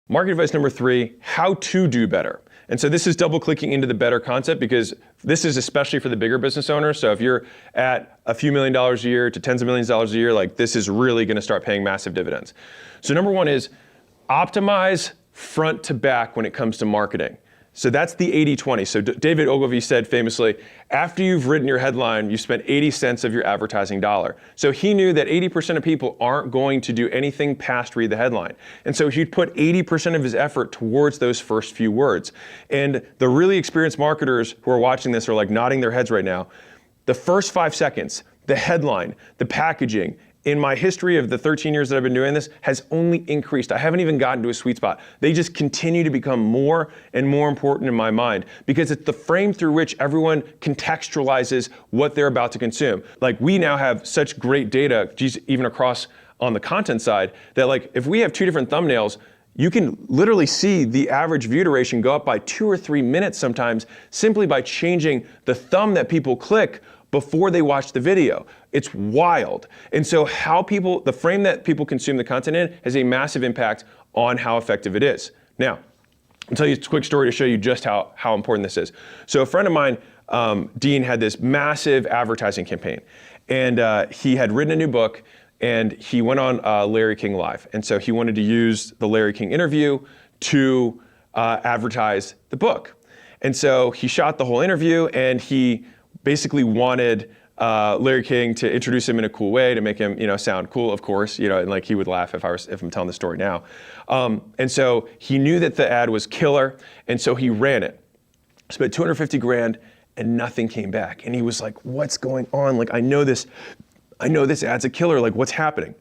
Market advice number 3, how to do better. And so this is double clicking into the better concept because this is especially for the bigger business owners. So if you're at a few $1 million a year to tens of millions of dollars a year, like this is really going to start paying massive dividends. So number 1 is optimize front to back when it comes to marketing. So that's the 80-20. So David Ogilvy said famously, after you've written your headline, you spent 80 cents of your advertising dollar. So he knew that 80% of people aren't going to do anything past read the headline. And so he'd put 80% of his effort towards those first few words. And the really experienced marketers who are watching this are like nodding their heads right now. The first 5 seconds, the headline, the packaging, in my history of the 13 years that I've been doing this, has only increased. I haven't even gotten to a sweet spot. They just continue to become more and more important in my mind because it's the frame through which everyone contextualizes what they're about to consume. Like we now have such great data, even across on the content side, that like if we have 2 different thumbnails, you can literally see the average view duration go up by 2 or 3 minutes sometimes simply by changing the thumb that people click before they watch the video. It's wild. And so the frame that people consume the content in has a massive impact on how effective it is. Now, I'll tell you a quick story to show you just how important this is. So a friend of mine, Dean, had this massive advertising campaign. And he had written a new book and he went on Larry King Live. And so he wanted to use the Larry King interview to advertise the book. And so he shot the whole interview and he basically wanted Larry King to introduce him in a cool way to make him, sound cool, of course, and like he would laugh if I'm telling the story now. And so he knew that the ad was killer, and so he ran it. Spent $250,000 and nothing came back. And he was like, "What's going on? Like I know this ad's a killer. Like what's happening?"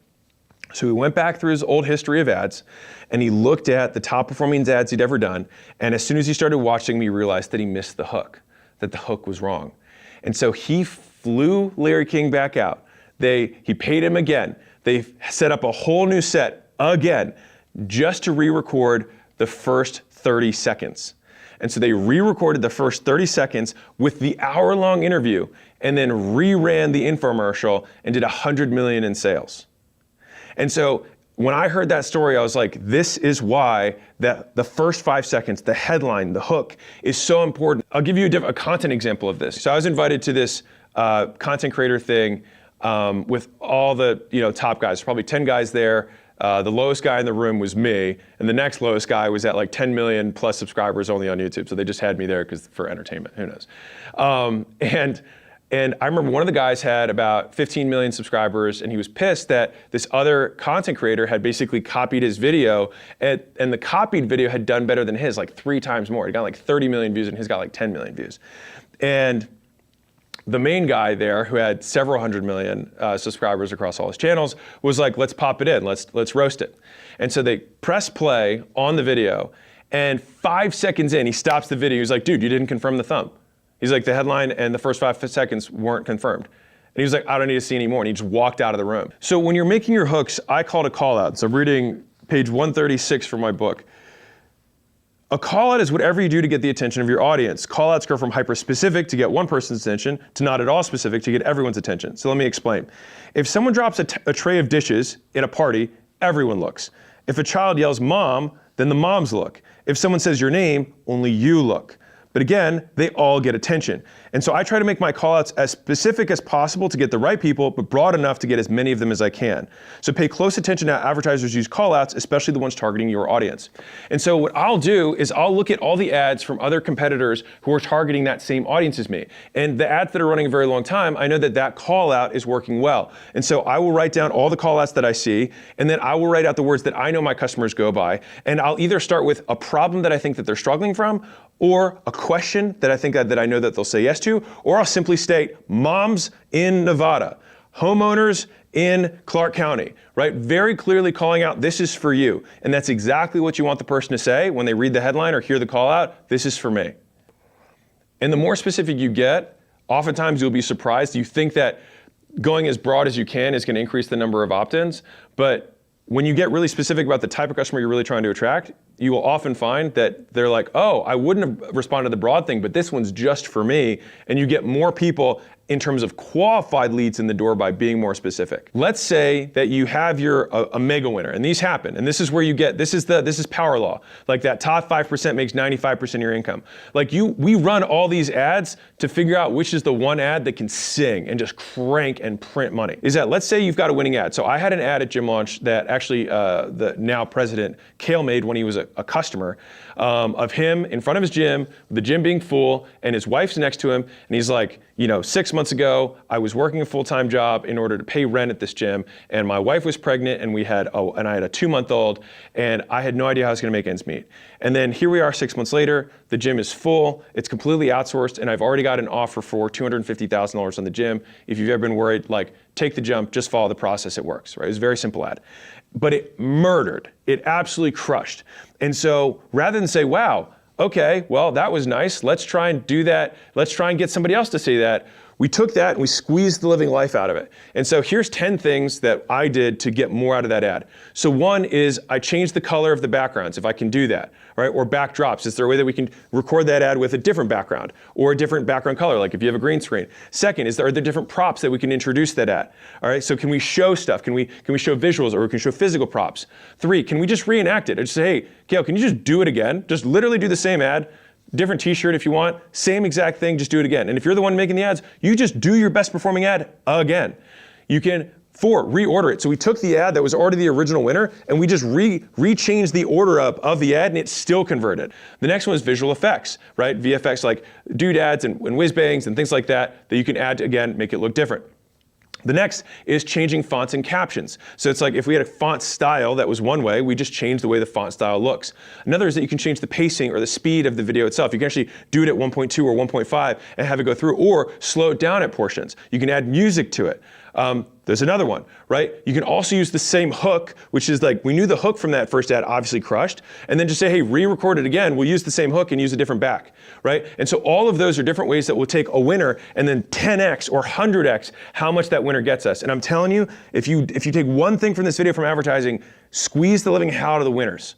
So he went back through his old history of ads, and he looked at the top performing ads he'd ever done. And as soon as he started watching, he realized that he missed the hook, that the hook was wrong. And so he flew Larry King back out. He paid him again. They set up a whole new set again just to re-record the first 30 seconds. And so they re-recorded the first 30 seconds with the hour-long interview and then reran the infomercial and did $100 million in sales. And so when I heard that story, I was like, this is why the first 5 seconds, the headline, the hook is so important. I'll give you a content example of this. So I was invited to this content creator thing with all the top guys, probably 10 guys there. The lowest guy in the room was me, and the next lowest guy was at like 10 million plus subscribers only on YouTube. So they just had me there for entertainment, who knows. And I remember one of the guys had about 15 million subscribers, and he was pissed that this other content creator had basically copied his video, and the copied video had done better than his, like 3 times more. It got like 30 million views, and his got like 10 million views. And the main guy there, who had several hundred million subscribers across all his channels, was like, let's pop it in, let's roast it. And so they press play on the video, and 5 seconds in, he stops the video. He's like, dude, you didn't confirm the thumb. He's like, the headline and the first 5 seconds weren't confirmed. And he was like, I don't need to see any more. And he just walked out of the room. So when you're making your hooks, I call it a call out. So I'm reading page 136 from my book. A call out is whatever you do to get the attention of your audience. Call outs go from hyper specific to get one person's attention to not at all specific to get everyone's attention. So let me explain. If someone drops a tray of dishes in a party, everyone looks. If a child yells mom, then the moms look. If someone says your name, only you look. But again, they all get attention. And so I try to make my callouts as specific as possible to get the right people, but broad enough to get as many of them as I can. So pay close attention to how advertisers use callouts, especially the ones targeting your audience. And so what I'll do is I'll look at all the ads from other competitors who are targeting that same audience as me. And the ads that are running a very long time, I know that callout is working well. And so I will write down all the callouts that I see, and then I will write out the words that I know my customers go by. And I'll either start with a problem that I think that they're struggling from, or a question that I think that I know that they'll say yes to, or I'll simply state moms in Nevada, homeowners in Clark County, right? Very clearly calling out, this is for you. And that's exactly what you want the person to say when they read the headline or hear the call out, this is for me. And the more specific you get, oftentimes you'll be surprised. You think that going as broad as you can is going to increase the number of opt-ins, but when you get really specific about the type of customer you're really trying to attract, you will often find that they're like, oh, I wouldn't have responded to the broad thing, but this one's just for me. And you get more people in terms of qualified leads in the door by being more specific. Let's say that you have a mega winner, and these happen, and this is where you get, this is power law. Like that top 5% makes 95% of your income. Like we run all these ads to figure out which is the one ad that can sing and just crank and print money. Is that, let's say you've got a winning ad. So I had an ad at Gym Launch that actually the now president, Kale, made when he was a customer, of him in front of his gym, the gym being full, and his wife's next to him, and he's like, 6 months ago, I was working a full-time job in order to pay rent at this gym, and my wife was pregnant, and I had a 2-month-old, and I had no idea how I was gonna make ends meet. And then here we are 6 months later, the gym is full, it's completely outsourced, and I've already got an offer for $250,000 on the gym. If you've ever been worried, like, take the jump, just follow the process, it works, right? It was a very simple ad. But it murdered, it absolutely crushed. And so rather than say, wow, okay, well, that was nice. Let's try and do that. Let's try and get somebody else to say that. We took that and we squeezed the living life out of it. And so here's 10 things that I did to get more out of that ad. So one is I changed the color of the backgrounds, if I can do that, right? Or backdrops. Is there a way that we can record that ad with a different background or a different background color, like if you have a green screen? Second, are there different props that we can introduce that at? All right, so can we show stuff? Can we show visuals, or we can show physical props? 3, can we just reenact it? Or just say, hey, Kale, can you just do it again? Just literally do the same ad. Different t-shirt if you want, same exact thing, just do it again. And if you're the one making the ads, you just do your best performing ad again. You can, 4, reorder it. So we took the ad that was already the original winner and we just re-changed the order up of the ad and it still converted. The next one is visual effects, right? VFX like doodads and whiz bangs and things like that you can add to, again, make it look different. The next is changing fonts and captions. So it's like if we had a font style that was one way, we just changed the way the font style looks. Another is that you can change the pacing or the speed of the video itself. You can actually do it at 1.2 or 1.5 and have it go through, or slow it down at portions. You can add music to it. There's another one, right? You can also use the same hook, which is like, we knew the hook from that first ad obviously crushed, and then just say, hey, re-record it again. We'll use the same hook and use a different back, right? And so all of those are different ways that will take a winner and then 10x or 100x how much that winner gets us. And I'm telling you, if you take one thing from this video from advertising, squeeze the living hell out of the winners.